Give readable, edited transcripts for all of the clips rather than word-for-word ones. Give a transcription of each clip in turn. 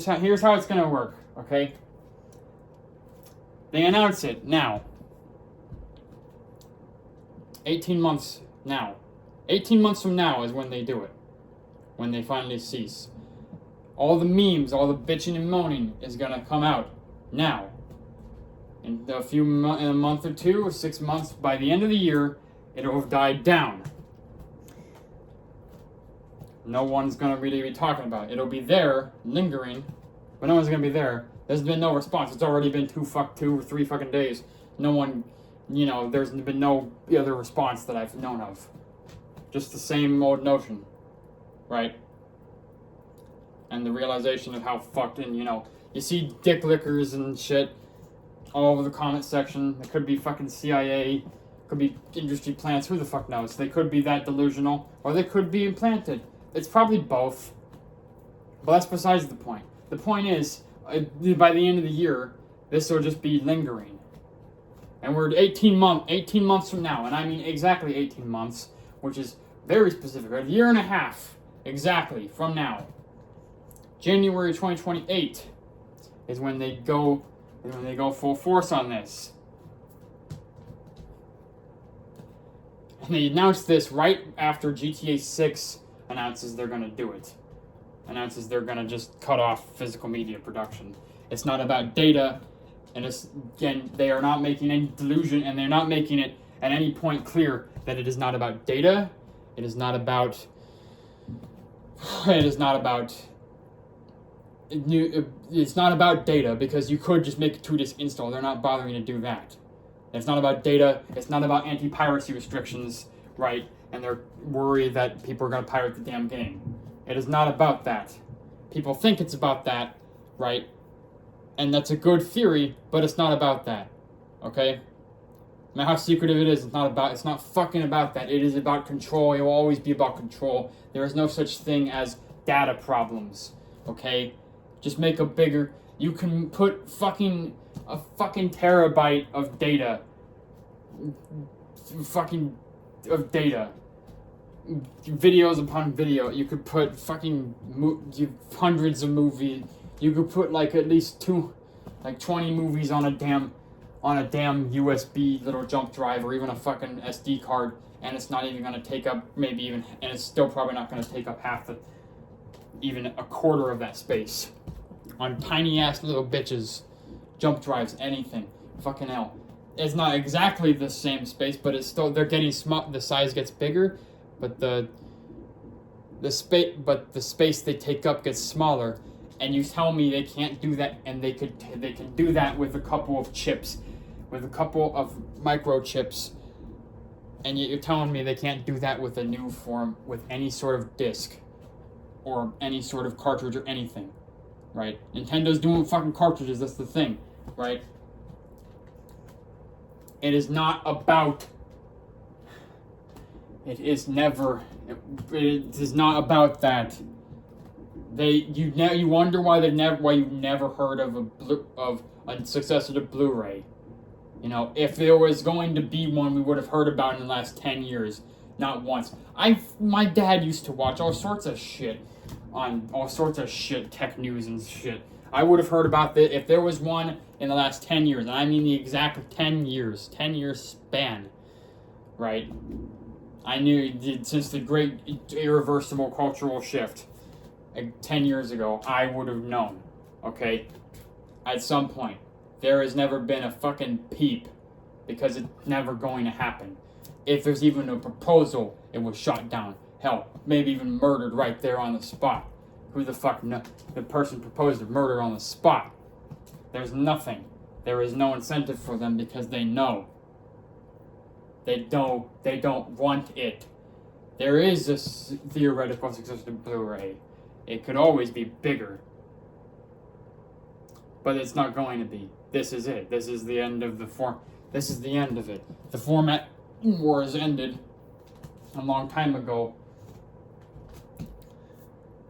Here's how it's gonna work, okay? They announce it now. 18 months now. 18 months from now is when they do it. When they finally cease. All the memes, all the bitching and moaning is gonna come out now. In a month or 2 or 6 months, by the end of the year, it'll have died down. No one's gonna really be talking about it. It'll be there, lingering, but no one's gonna be there. There's been no response. It's already been 2 or 3 fucking days. No one, there's been no other response that I've known of. Just the same old notion, right? And the realization of how fucked in, you see dick lickers and shit all over the comment section. It could be fucking CIA, could be industry plants, who the fuck knows? They could be that delusional, or they could be implanted. It's probably both. But that's besides the point. The point is, by the end of the year, this will just be lingering. And we're 18 months from now, and I mean exactly 18 months, which is very specific. A year and a half, exactly, from now. January 2028 is when they go full force on this. And they announced this right after GTA 6 announces they're going to do it. Announces they're going to just cut off physical media production. It's not about data, and again, they are not making any delusion, and they're not making it at any point clear that it is not about data. It is not about it's not about data, because you could just make a 2-disc install. They're not bothering to do that. It's not about data. It's not about anti-piracy restrictions, right? And they're worried that people are going to pirate the damn game. It is not about that. People think it's about that, right? And that's a good theory, but it's not about that, okay? No matter how secretive it is, it's not fucking about that. It is about control. It will always be about control. There is no such thing as data problems, okay? Just make a bigger... You can put a fucking terabyte of data. Videos upon video. You could put hundreds of movies. You could put at least 20 movies on a damn USB little jump drive, or even a fucking SD card, and it's not even going to take up and it's still probably not going to take up even a quarter of that space. On tiny ass little bitches, jump drives, anything, fucking hell. It's not exactly the same space, but it's still, they're getting small. The size gets bigger, but the space they take up gets smaller. And you tell me they can't do that, and they can do that with a couple of chips, with a couple of microchips, and you're telling me they can't do that with a new form, with any sort of disc, or any sort of cartridge or anything, right? Nintendo's doing fucking cartridges, that's the thing, right? It is not about... It is not about that. You wonder why you've never heard of a successor to Blu-ray. If there was going to be one, we would have heard about it in the last 10 years. Not once. My dad used to watch all sorts of shit on tech news and shit. I would have heard about this if there was one in the last 10 years, and I mean the exact 10 year span, right? I knew since the great irreversible cultural shift 10 years ago, I would have known, okay? At some point. There has never been a fucking peep, because it's never going to happen. If there's even a proposal, it was shot down. Hell, maybe even murdered right there on the spot. Who the fuck knows? The person proposed a murder on the spot. There's nothing. There is no incentive for them, because they know. They don't want it. There is a theoretical successor to Blu-ray. It could always be bigger. But it's not going to be. This is it. This is the end of the form. This is the end of it. The format wars ended a long time ago.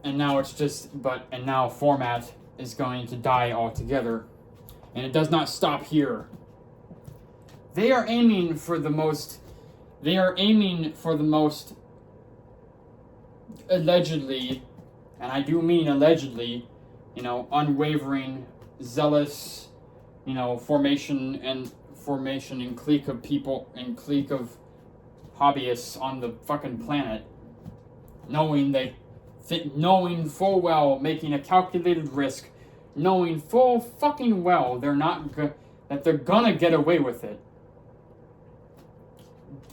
And now now format is going to die altogether. And it does not stop here. They are aiming for the most allegedly, and I do mean allegedly, unwavering, zealous, formation and clique of people and clique of hobbyists on the fucking planet, knowing full well, making a calculated risk, knowing full fucking well that they're gonna get away with it,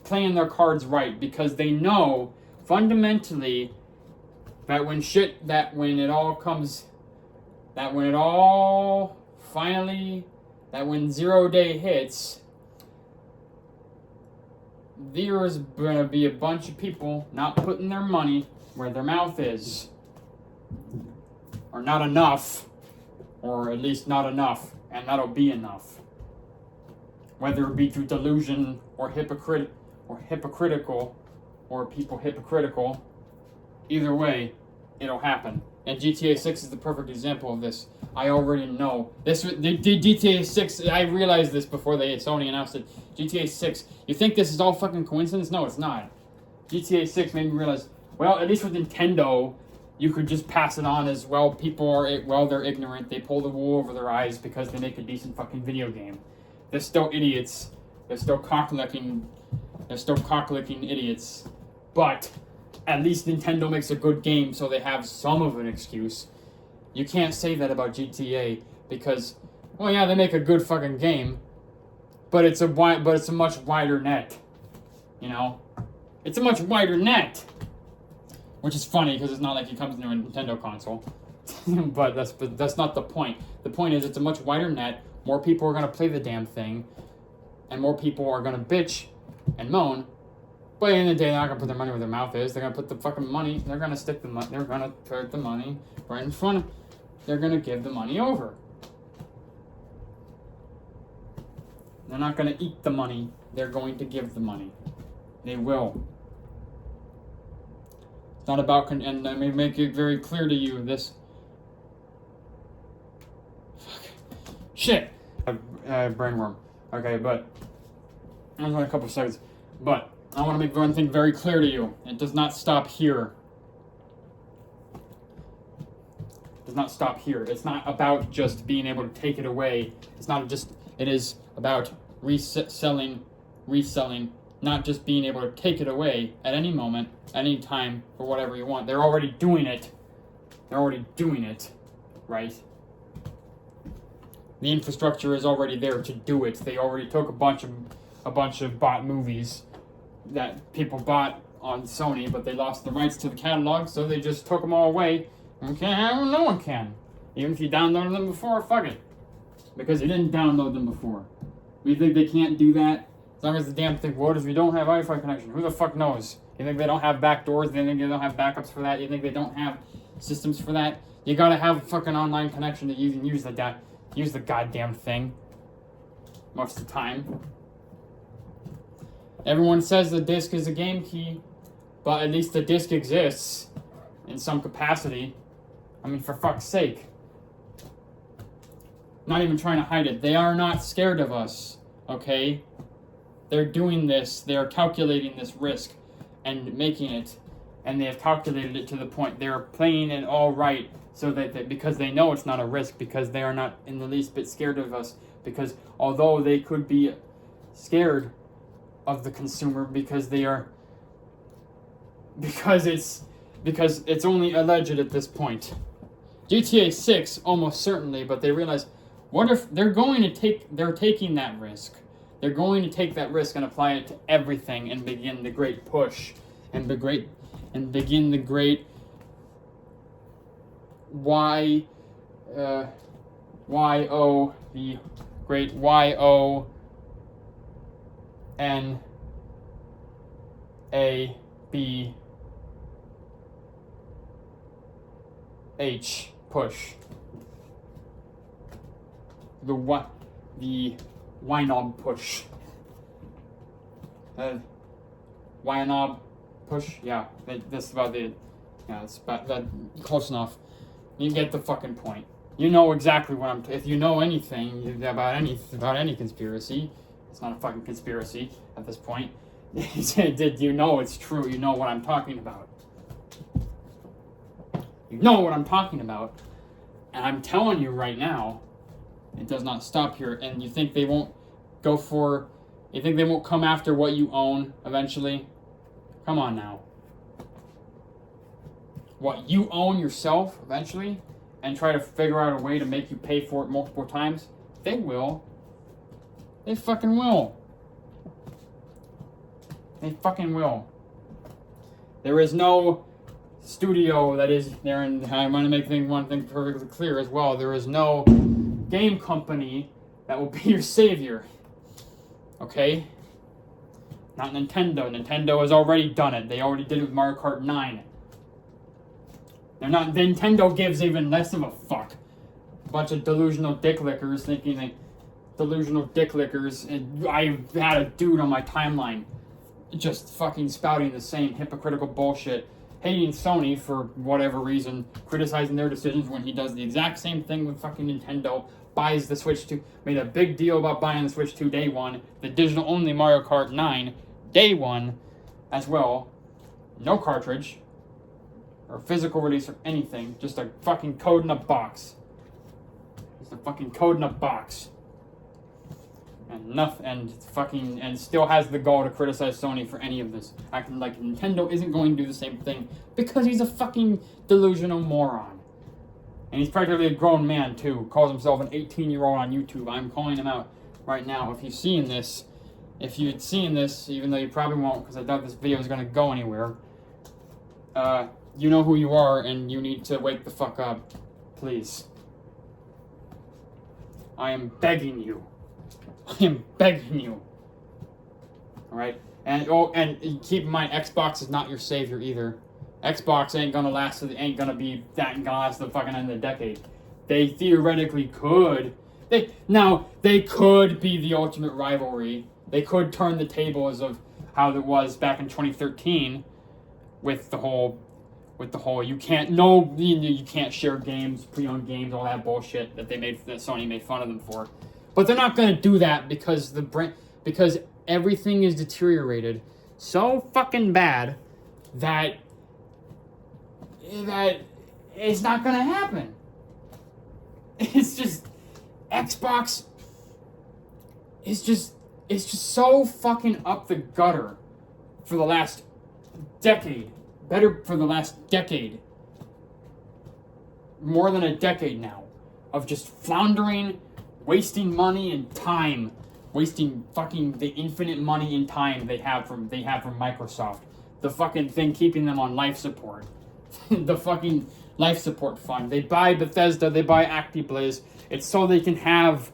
playing their cards right, because they know fundamentally that when 0 day hits, there's gonna be a bunch of people not putting their money where their mouth is. Or not enough. Or at least not enough. And that'll be enough. Whether it be through delusion or hypocritical, or people hypocritical, either way, it'll happen. And GTA 6 is the perfect example of this. I already know. The GTA 6, I realized this before Sony announced it. GTA 6, you think this is all fucking coincidence? No, it's not. GTA 6 made me realize, well, at least with Nintendo, you could just pass it on as, well, they're ignorant. They pull the wool over their eyes because they make a decent fucking video game. They're still idiots. They're still cock-licking idiots. But at least Nintendo makes a good game, so they have some of an excuse. You can't say that about GTA because, well, yeah, they make a good fucking game, but it's a much wider net. It's a much wider net, which is funny because it's not like it comes into a Nintendo console. but that's not the point. The point is it's a much wider net. More people are gonna play the damn thing, and more people are gonna bitch and moan. But at the end of the day, they're not gonna put their money where their mouth is. They're gonna put the fucking money. They're gonna stick the money. They're gonna put the money right in front of. They're gonna give the money over. They're not gonna eat the money. They're going to give the money. They will. It's not about and let me make it very clear to you. This. Fuck. Shit. Brainworm. Okay, but only a couple of seconds. But I want to make one thing very clear to you. It does not stop here. It does not stop here. It's not about just being able to take it away. It is about reselling, not just being able to take it away at any moment, any time, for whatever you want. They're already doing it. Right? The infrastructure is already there to do it. They already took a bunch of bought movies that people bought on Sony, but they lost the rights to the catalog, so they just took them all away. Okay, no one can. Even if you downloaded them before, fuck it. Because you didn't download them before. You think they can't do that? As long as the damn thing, what if you don't have Wi-Fi connection? Who the fuck knows? You think they don't have backdoors? You think they don't have backups for that? You think they don't have systems for that? You gotta have a fucking online connection to use the goddamn thing. Most of the time. Everyone says the disc is a game key, but at least the disc exists in some capacity. I mean, for fuck's sake. Not even trying to hide it. They are not scared of us, okay? They're doing this. They are calculating this risk and making it, and they have calculated it to the point. They are playing it all right, so that because they know it's not a risk, because they are not in the least bit scared of us, because although they could be scared of the consumer because it's only alleged at this point. GTA 6 almost certainly, but they realize, what if they're taking that risk? They're going to take that risk and apply it to everything and begin the great push and begin the great YONABH push. The YNOB push. YNOB push? Yeah, that's about it. Yeah, it's about that. Close enough. You get the fucking point. You know exactly what if you know anything about any conspiracy, it's not a fucking conspiracy at this point. Did you know it's true? You know what I'm talking about. You know what I'm talking about. And I'm telling you right now, it does not stop here. And you think they won't you think they won't come after what you own eventually? Come on now. What you own yourself eventually, and try to figure out a way to make you pay for it multiple times? They will. They fucking will. They fucking will. There is no studio that is there, and I want to make one thing perfectly clear as well. There is no game company that will be your savior. Okay? Not Nintendo. Nintendo has already done it. They already did it with Mario Kart 9. Nintendo gives even less of a fuck. A bunch of delusional dick lickers thinking they delusional dick lickers. And I had a dude on my timeline just fucking spouting the same hypocritical bullshit, hating Sony for whatever reason, criticizing their decisions when he does the exact same thing with fucking Nintendo, buys the Switch 2, made a big deal about buying the Switch 2 day one, the digital only Mario Kart 9 day one as well, no cartridge, or physical release or anything, just a fucking code in a box. Just a fucking code in a box. And still has the gall to criticize Sony for any of this, acting like Nintendo isn't going to do the same thing because he's a fucking delusional moron. And he's practically a grown man too. Calls himself an 18-year-old on YouTube. I'm calling him out right now. If you'd seen this, even though you probably won't, because I doubt this video is going to go anywhere, you know who you are, and you need to wake the fuck up, please. I am begging you. I am begging you. Alright? And keep in mind, Xbox is not your savior either. Xbox ain't gonna last the fucking end of the decade. They theoretically could. They could be the ultimate rivalry. They could turn the tables of how it was back in 2013 with the whole you can't share games, pre-owned games, all that bullshit that Sony made fun of them for. But they're not going to do that because because everything is deteriorated so fucking bad that it's not going to happen. It's just Xbox is just so fucking up the gutter for the last decade. Better for the last decade. More than a decade now of just floundering, wasting money and time, wasting fucking the infinite money and time they have from Microsoft. The fucking thing keeping them on life support. The fucking life support fund. They buy Bethesda, they buy ActiBliz. It's so they can have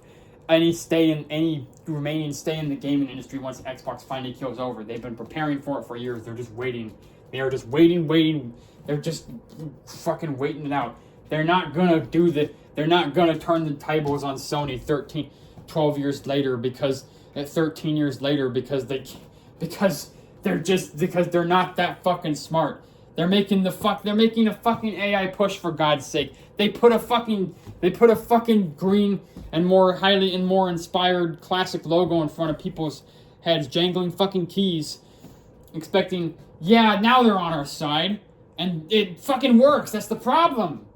any remaining stay in the gaming industry once Xbox finally kills over. They've been preparing for it for years. They're just waiting. They are just waiting. They're just fucking waiting it out. They're not gonna they're not gonna turn the tables on Sony 12 years later because 13 years later because they're not that fucking smart. They're making a fucking AI push, for God's sake. They put a fucking green and more inspired classic logo in front of people's heads, jangling fucking keys, expecting, yeah, now they're on our side, and it fucking works. That's the problem.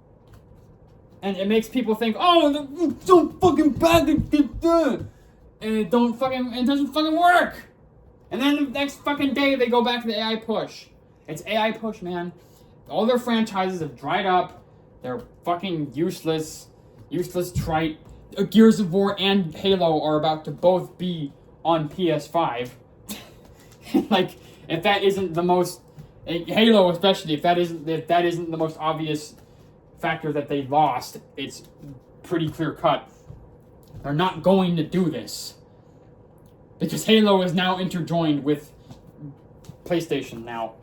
And it makes people think, oh, it's so fucking bad, and it doesn't fucking work. And then the next fucking day they go back to the AI push. It's AI push, man. All their franchises have dried up. They're fucking useless, trite. Gears of War and Halo are about to both be on PS5. Like, if that isn't the most, Halo especially, if that isn't the most obvious factor that they lost, it's pretty clear cut. They're not going to do this because Halo is now interjoined with PlayStation now.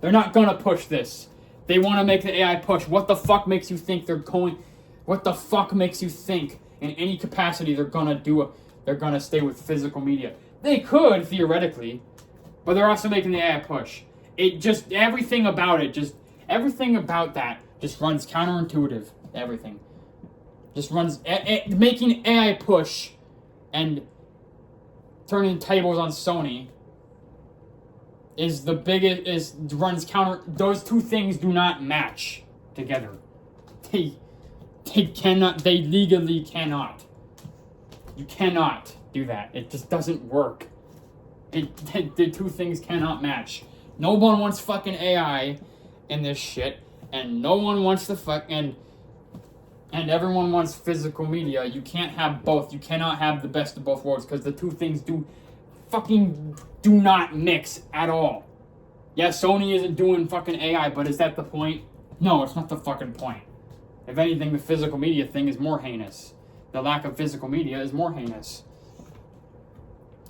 They're not gonna push this. They want to make the AI push. What the fuck makes you think they're going? What the fuck makes you think in any capacity they're gonna stay with physical media? They could theoretically, but they're also making the AI push. Everything about that just runs counterintuitive. Everything just runs making AI push and turning tables on Sony runs counter. Those two things do not match together. They legally cannot. You cannot do that. It just doesn't work. The two things cannot match. No one wants fucking AI in this shit, and no one wants and everyone wants physical media. You can't have both. You cannot have the best of both worlds, because the two things do not mix at all. Yeah, Sony isn't doing fucking AI, but is that the point? No, it's not the fucking point. If anything, the physical media thing is more heinous. The lack of physical media is more heinous.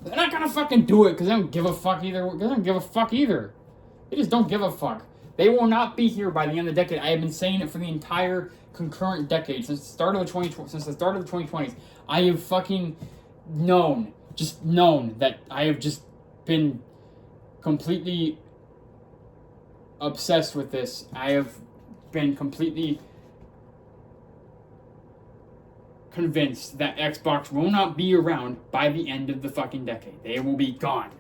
They're not gonna fucking do it because they don't give a fuck either. They don't give a fuck either. They just don't give a fuck. They will not be here by the end of the decade. I have been saying it for the entire concurrent decade since the start of the 2020s. I have fucking known that I have just been completely obsessed with this. I have been completely convinced that Xbox will not be around by the end of the fucking decade. They will be gone.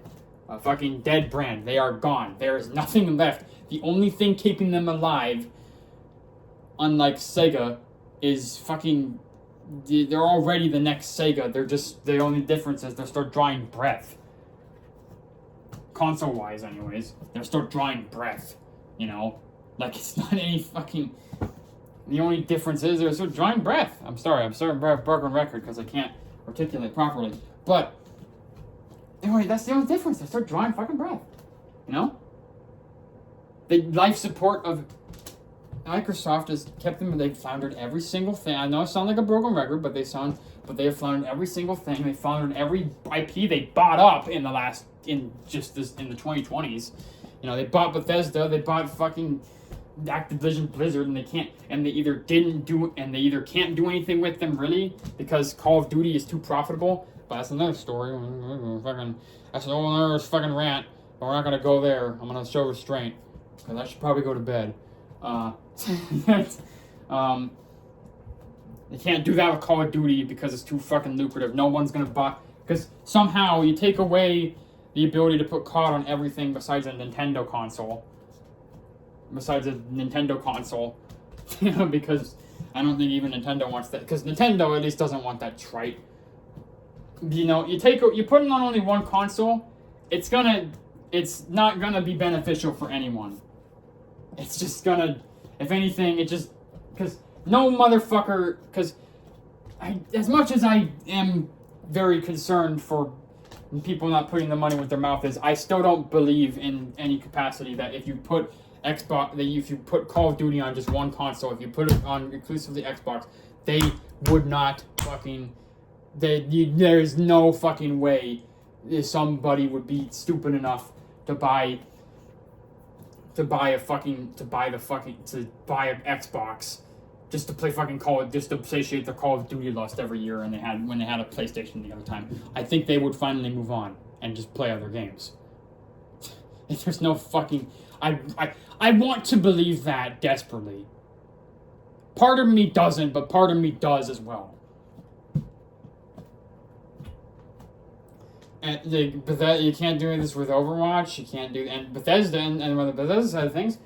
A fucking dead brand. They are gone. There is nothing left. The only thing keeping them alive, unlike Sega, is fucking... They're already the next Sega. They're just... The only difference is they're still drawing breath. Console-wise, anyways. They're still drawing breath. You know? Like, it's not any fucking... The only difference is they're still drawing breath. I'm sorry, I'm starting to broken record because I can't articulate properly. But... Anyway, that's the only difference. They start drawing fucking breath. You know? The life support of Microsoft has kept them. They've floundered every single thing. I know I sound like a broken record, but they have floundered every single thing. They floundered every IP they bought up in the 2020s. You know, they bought Bethesda. They bought fucking Activision Blizzard, and they either can't do anything with them really because Call of Duty is too profitable. But that's another story. That's another fucking rant. But we're not gonna go there. I'm gonna show restraint because I should probably go to bed. They can't do that with Call of Duty because it's too fucking lucrative. No one's gonna buy, because somehow you take away the ability to put COD on everything besides a Nintendo console. Because I don't think even Nintendo wants that. Because Nintendo at least doesn't want that trite. You know, you put it on only one console, it's not gonna be beneficial for anyone. It's just gonna, if anything, because no motherfucker, as much as I am very concerned for people not putting the money where their mouth is, I still don't believe in any capacity that if you put Call of Duty on just one console, if you put it on exclusively Xbox, they would not fucking... There's no fucking way somebody would be stupid enough to buy an Xbox just to play fucking just to satiate their Call of Duty lust every year when they had a PlayStation the other time. I think they would finally move on and just play other games. There's no fucking... I want to believe that desperately. Part of me doesn't, but part of me does as well. And you can't do this with Overwatch. You can't do, and Bethesda and on the Bethesda side of things,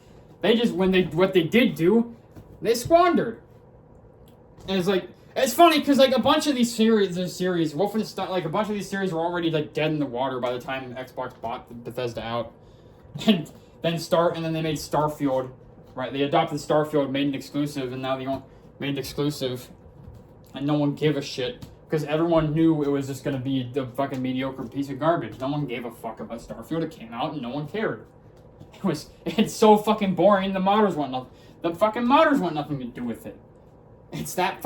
what they did do, they squandered. And it's funny because a bunch of these series, Wolfenstein, a bunch of these series were already dead in the water by the time Xbox bought Bethesda out, and then they made Starfield, right? They adopted Starfield, made it exclusive, and now they made it exclusive, and no one gave a shit. Because everyone knew it was just going to be the fucking mediocre piece of garbage. No one gave a fuck about Starfield. It came out and no one cared. It's so fucking boring. The fucking modders want nothing to do with it. It's that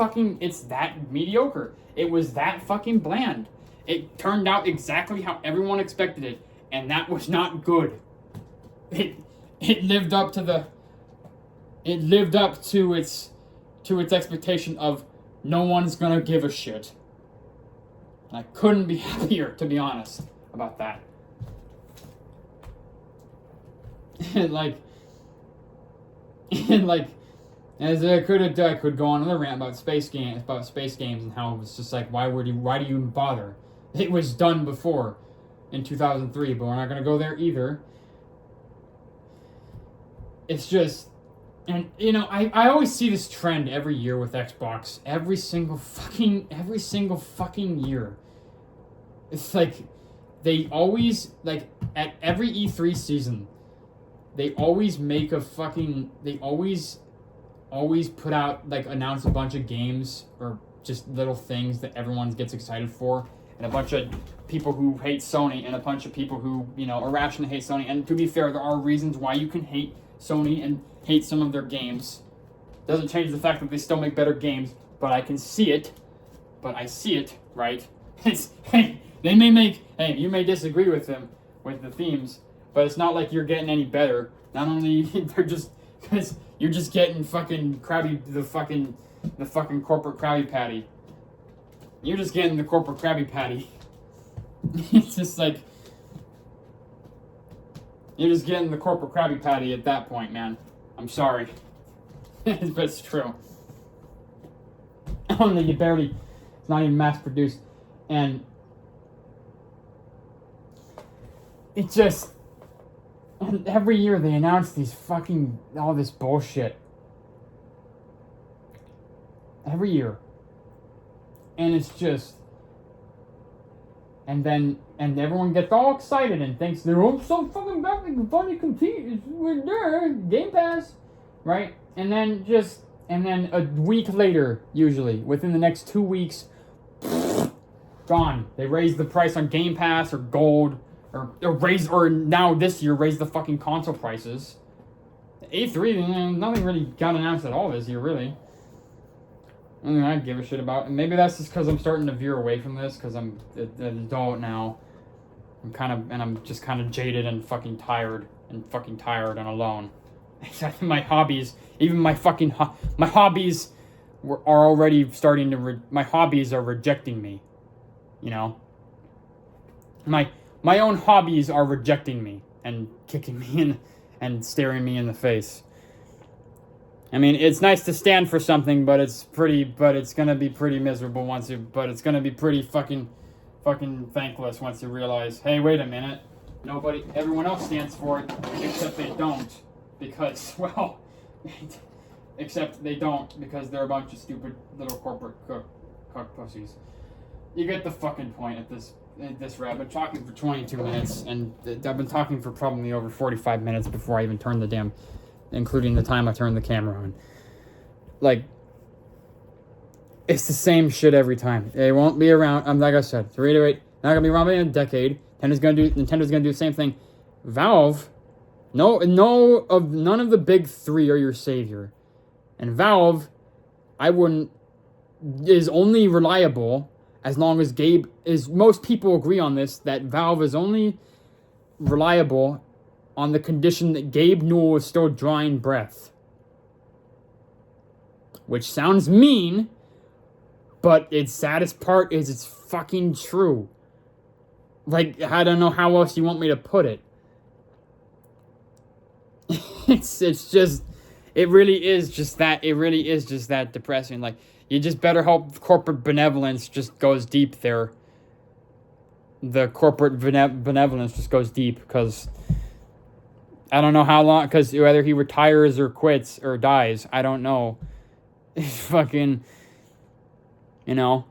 mediocre. It was that fucking bland. It turned out exactly how everyone expected it. And that was not good. It lived up to its expectation of no one's gonna give a shit. And I couldn't be happier, to be honest, about that. As I could go on another rant about space games and how it was just why do you even bother? It was done before, in 2003, but we're not gonna go there either. It's just, And, you know, I always see this trend every year with Xbox. Every single fucking year. It's like, they always, like, at every E3 season, they always make a fucking, they always put out, like, announce a bunch of games, or just little things that everyone gets excited for. And a bunch of people who hate Sony, and a bunch of people who, you know, irrationally hate Sony. And to be fair, there are reasons why you can hate Sony and hate some of their games. Doesn't change the fact that they still make better games, but I can see it. But I see it, right? It's, hey, they may make, hey, you may disagree with them, with the themes, but it's not like you're getting any better. Not only, they're just, because you're just getting fucking the fucking corporate Krabby Patty. You're just getting the corporate Krabby Patty. It's just like, you're just getting the corporate Krabby Patty at that point, man. I'm sorry. But it's true. Only you barely, it's not even mass produced. And it just, and every year they announce these fucking, all this bullshit. Every year. And it's just, and everyone gets all excited and thinks they're so fucking back, they can finally compete. We're there, Game Pass, right? And then a week later, usually within the next 2 weeks, gone. They raise the price on Game Pass or Gold, or now this year raise the fucking console prices. A3, nothing really got announced at all this year, really. I give a shit about. And maybe that's just because I'm starting to veer away from this, because I'm an adult now. I'm just kind of jaded and fucking tired and alone. My hobbies, even my fucking my hobbies are already starting to. My hobbies are rejecting me. You know. My own hobbies are rejecting me and kicking me and staring me in the face. I mean, it's nice to stand for something, but it's gonna be pretty miserable but it's gonna be pretty fucking thankless once you realize, hey, wait a minute, everyone else stands for it, except they don't, because, well, except they don't, because they're a bunch of stupid little corporate cook pussies. You get the fucking point at this rate. I've been talking for 22 minutes, and I've been talking for probably over 45 minutes before I even turned the damn, including the time I turned the camera on. Like, it's the same shit every time. They won't be around. Like I said, to reiterate, not gonna be around in a decade. Nintendo's gonna do the same thing. Valve, none of the big three are your savior, and Valve, is only reliable as long as most people agree on this, that Valve is only reliable on the condition that Gabe Newell is still drawing breath. Which sounds mean, but its saddest part is it's fucking true. Like, I don't know how else you want me to put it. It really is just that depressing. Like, you just better hope corporate benevolence just goes deep there. The corporate benevolence just goes deep, because I don't know how long, because whether he retires or quits or dies, I don't know. Fucking, you know,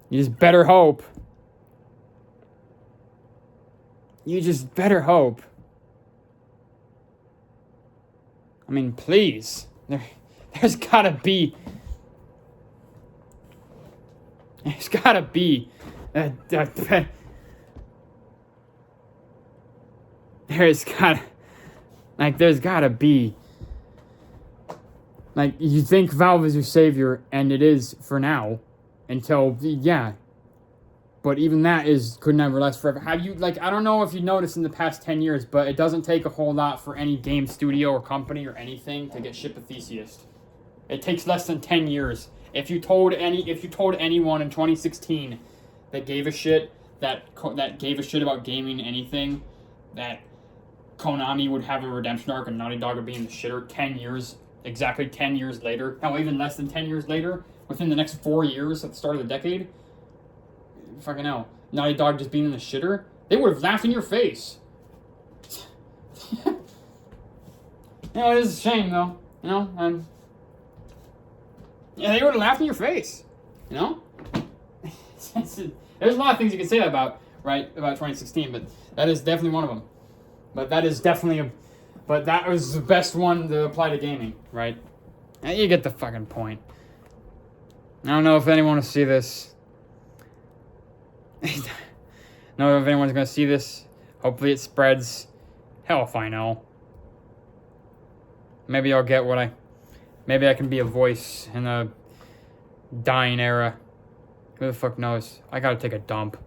you just better hope. You just better hope. I mean, please. There's gotta be. There's gotta be. There's gotta be. Like, you think Valve is your savior, and it is for now. Until, yeah. But even that could never last forever. I don't know if you noticed in the past 10 years, but it doesn't take a whole lot for any game studio or company or anything to get ship a theseus. It takes less than 10 years. If you told anyone in 2016 that gave a shit about gaming anything, that Konami would have a redemption arc and Naughty Dog would be in the shitter 10 years, exactly 10 years later, no, even less than 10 years later, within the next 4 years at the start of the decade, fucking hell, Naughty Dog just being in the shitter, they would have laughed in your face. it is a shame though. And yeah, they would have laughed in your face. There's a lot of things you can say about 2016, but that is definitely one of them. But that was the best one to apply to gaming, right? You get the fucking point. I don't know if anyone will see this. I don't know if anyone's gonna see this. Hopefully it spreads. Hell if I know. Maybe I'll get maybe I can be a voice in a dying era. Who the fuck knows? I gotta take a dump.